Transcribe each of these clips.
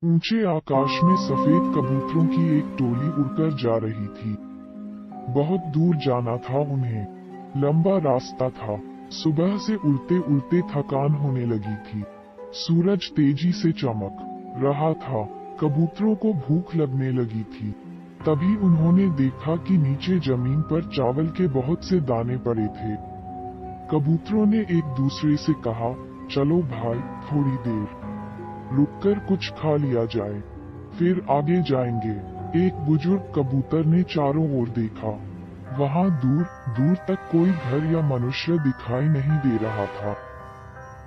ऊंचे आकाश में सफेद कबूतरों की एक टोली उड़कर जा रही थी। बहुत दूर जाना था उन्हें। लंबा रास्ता था। सुबह से उड़ते उड़ते थकान होने लगी थी। सूरज तेजी से चमक रहा था। कबूतरों को भूख लगने लगी थी। तभी उन्होंने देखा कि नीचे जमीन पर चावल के बहुत से दाने पड़े थे। कबूतरों ने एक दूसरे से कहा, चलो भाई, थोड़ी देर रुककर कुछ खा लिया जाए, फिर आगे जाएंगे। एक बुजुर्ग कबूतर ने चारों ओर देखा। वहां दूर दूर तक कोई घर या मनुष्य दिखाई नहीं दे रहा था।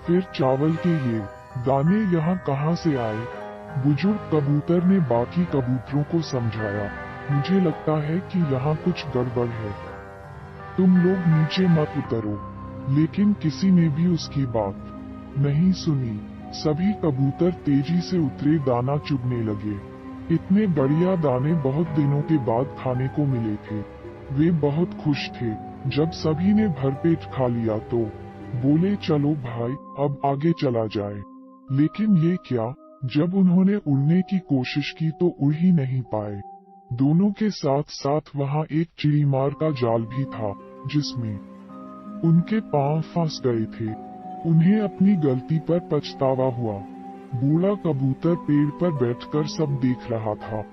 फिर चावल के ये दाने यहाँ कहाँ से आए? बुजुर्ग कबूतर ने बाकी कबूतरों को समझाया, मुझे लगता है कि यहाँ कुछ गड़बड़ है। तुम लोग नीचे मत उतरो। लेकिन किसी ने भी उसकी बात नहीं सुनी। सभी कबूतर तेजी से उतरे, दाना चुगने लगे। इतने बढ़िया दाने बहुत दिनों के बाद खाने को मिले थे। वे बहुत खुश थे। जब सभी ने भरपेट खा लिया तो बोले, चलो भाई, अब आगे चला जाए। लेकिन ये क्या, जब उन्होंने उड़ने की कोशिश की तो उड़ ही नहीं पाए। दोनों के साथ साथ वहाँ एक चिड़ीमार का जाल भी था, जिसमें उनके पांव फंस गए थे। उन्हें अपनी गलती पर पछतावा हुआ। बूढ़ा कबूतर पेड़ पर बैठकर सब देख रहा था।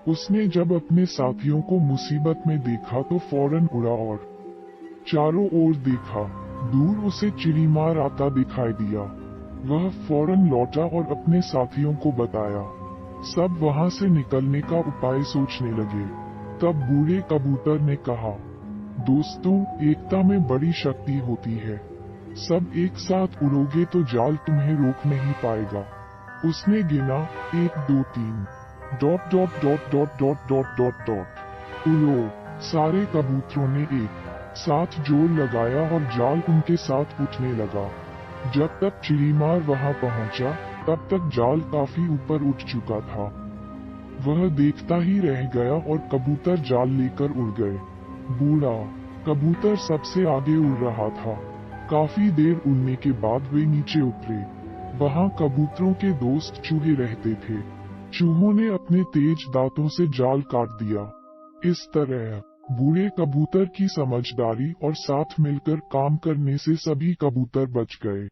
उसने जब अपने साथियों को मुसीबत में देखा तो फौरन उड़ा और चारों ओर देखा। दूर उसे चिड़ीमार आता दिखाई दिया। वह फौरन लौटा और अपने साथियों को बताया। सब वहां से निकलने का उपाय सोचने लगे। तब बूढ़े कबूतर ने कहा, दोस्तों, एकता में बड़ी शक्ति होती है। सब एक साथ उड़ोगे तो जाल तुम्हें रोक नहीं पाएगा। उसने गिना, 1 2 3 dot dot dot dot dot dot dot dot. उड़ो। सारे कबूतरों ने एक साथ जोर लगाया और जाल उनके साथ उठने लगा। जब तक चिड़ीमार वहां पहुंचा, तब तक जाल काफी ऊपर उठ चुका था। वह देखता ही रह गया और कबूतर जाल लेकर उड़ गए। बूढ़ा कबूतर सबसे आगे उड़ रहा था। काफी देर उड़ने के बाद वे नीचे उतरे। वहां कबूतरों के दोस्त चूहे रहते थे। चूहों ने अपने तेज दांतों से जाल काट दिया। इस तरह बूढ़े कबूतर की समझदारी और साथ मिलकर काम करने से सभी कबूतर बच गए।